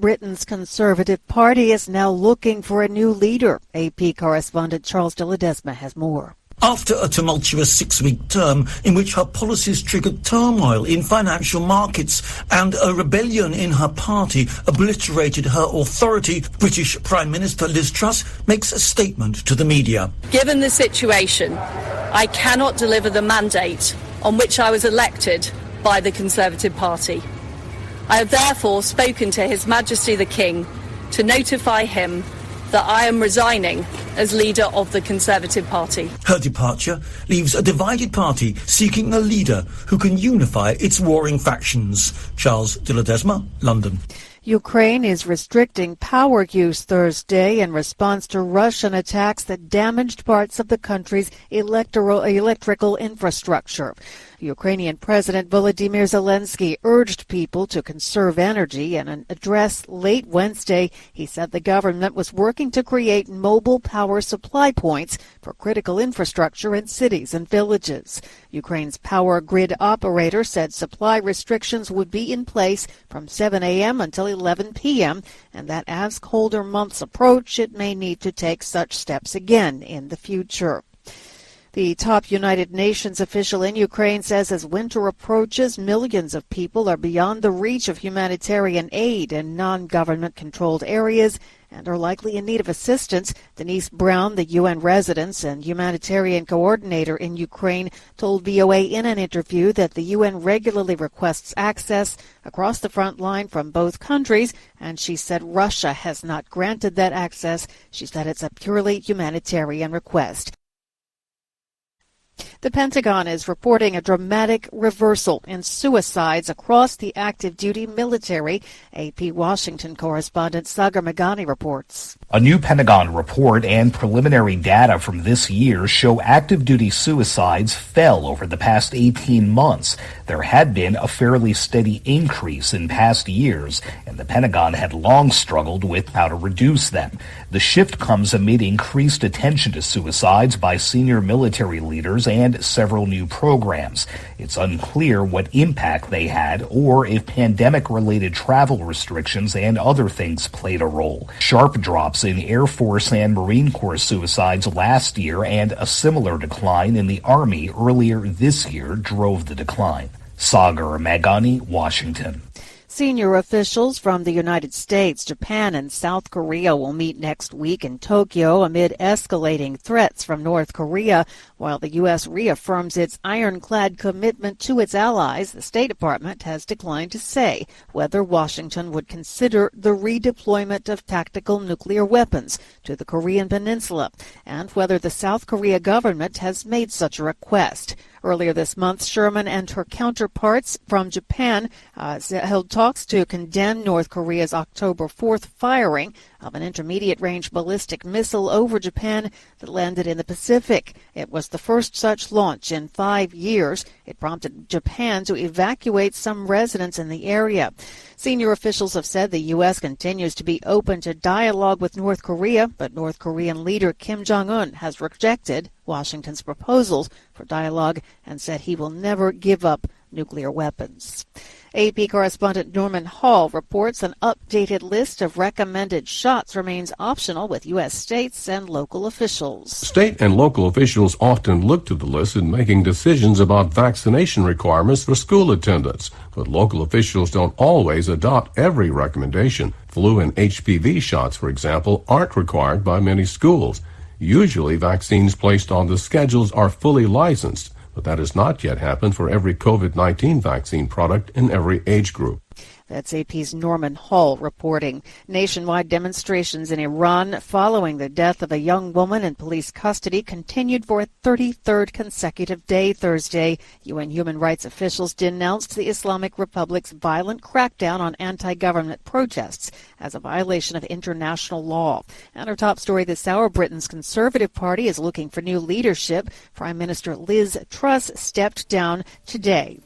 Britain's Conservative Party is now looking for a new leader. AP correspondent Charles de Ledesma has more. After a tumultuous 6-week term in which her policies triggered turmoil in financial markets and a rebellion in her party obliterated her authority, British Prime Minister Liz Truss makes a statement to the media. Given the situation, I cannot deliver the mandate on which I was elected by the Conservative Party. I have therefore spoken to His Majesty the King to notify him that I am resigning as leader of the Conservative Party. Her departure leaves a divided party seeking a leader who can unify its warring factions. Charles de Ledesma, London. Ukraine is restricting power use Thursday in response to Russian attacks that damaged parts of the country's electrical infrastructure. Ukrainian President Volodymyr Zelensky urged people to conserve energy. In an address late Wednesday, he said the government was working to create mobile power supply points for critical infrastructure in cities and villages. Ukraine's power grid operator said supply restrictions would be in place from 7 a.m. until 11 p.m., and that as colder months approach, it may need to take such steps again in the future. The top United Nations official in Ukraine says as winter approaches, millions of people are beyond the reach of humanitarian aid in non-government-controlled areas and are likely in need of assistance. Denise Brown, the UN resident and humanitarian coordinator in Ukraine, told VOA in an interview that the UN regularly requests access across the front line from both countries, and she said Russia has not granted that access. She said it's a purely humanitarian request. The Pentagon is reporting a dramatic reversal in suicides across the active-duty military. AP Washington correspondent Sagar Meghani reports. A new Pentagon report and preliminary data from this year show active-duty suicides fell over the past 18 months. There had been a fairly steady increase in past years, and the Pentagon had long struggled with how to reduce them. The shift comes amid increased attention to suicides by senior military leaders and several new programs. It's unclear what impact they had or if pandemic-related travel restrictions and other things played a role. Sharp drops in Air Force and Marine Corps suicides last year and a similar decline in the Army earlier this year drove the decline. Sagar Meghani, Washington. Senior officials from the United States, Japan, and South Korea will meet next week in Tokyo amid escalating threats from North Korea. While the U.S. reaffirms its ironclad commitment to its allies, the State Department has declined to say whether Washington would consider the redeployment of tactical nuclear weapons to the Korean Peninsula and whether the South Korea government has made such a request. Earlier this month, Sherman and her counterparts from Japan held talks to condemn North Korea's October 4th firing of an intermediate-range ballistic missile over Japan that landed in the Pacific. It was the first such launch in 5 years. It prompted Japan to evacuate some residents in the area. Senior officials have said the U.S. continues to be open to dialogue with North Korea, but North Korean leader Kim Jong-un has rejected Washington's proposals for dialogue and said he will never give up nuclear weapons. AP correspondent Norman Hall reports an updated list of recommended shots remains optional with U.S. states and local officials. State and local officials often look to the list in making decisions about vaccination requirements for school attendance, but local officials don't always adopt every recommendation. Flu and HPV shots, for example, aren't required by many schools. Usually, vaccines placed on the schedules are fully licensed, but that has not yet happened for every COVID-19 vaccine product in every age group. That's AP's Norman Hall reporting. Nationwide demonstrations in Iran following the death of a young woman in police custody continued for a 33rd consecutive day Thursday. UN human rights officials denounced the Islamic Republic's violent crackdown on anti-government protests as a violation of international law. And our top story this hour, Britain's Conservative Party is looking for new leadership. Prime Minister Liz Truss stepped down today.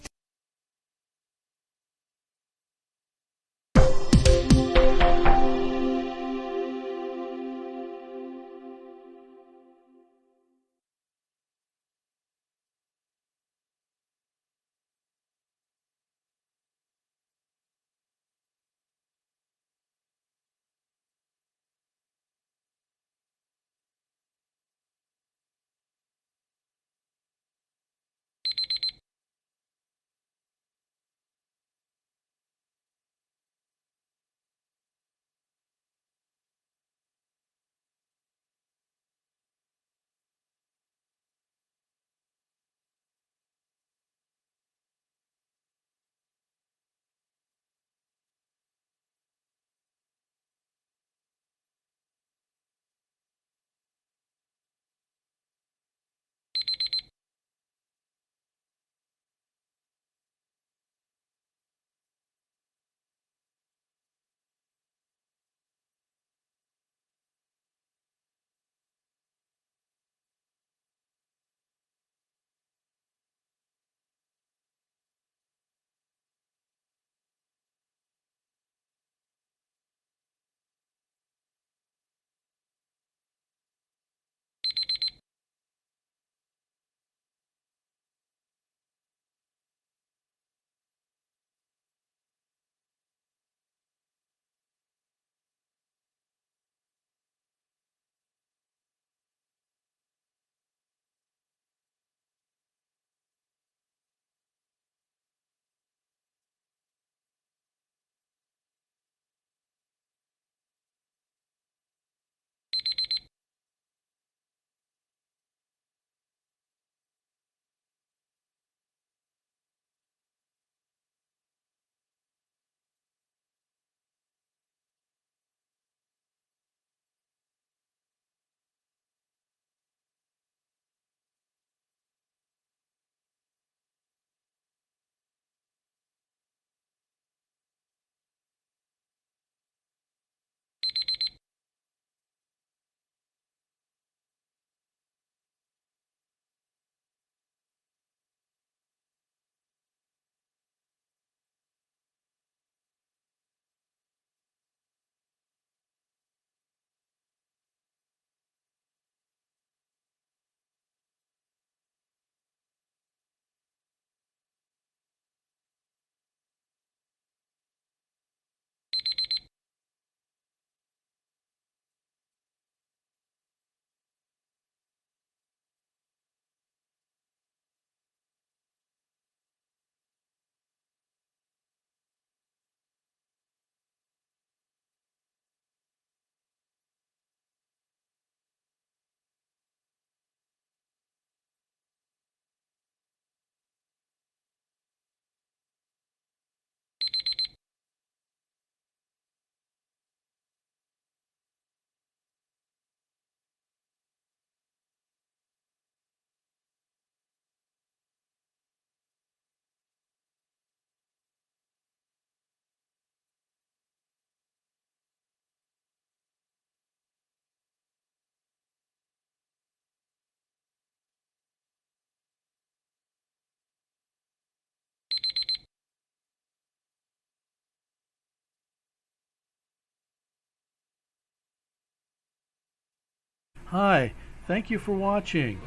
Hi, thank you for watching.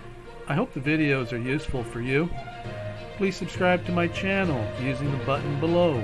I hope the videos are useful for you. Please subscribe to my channel using the button below.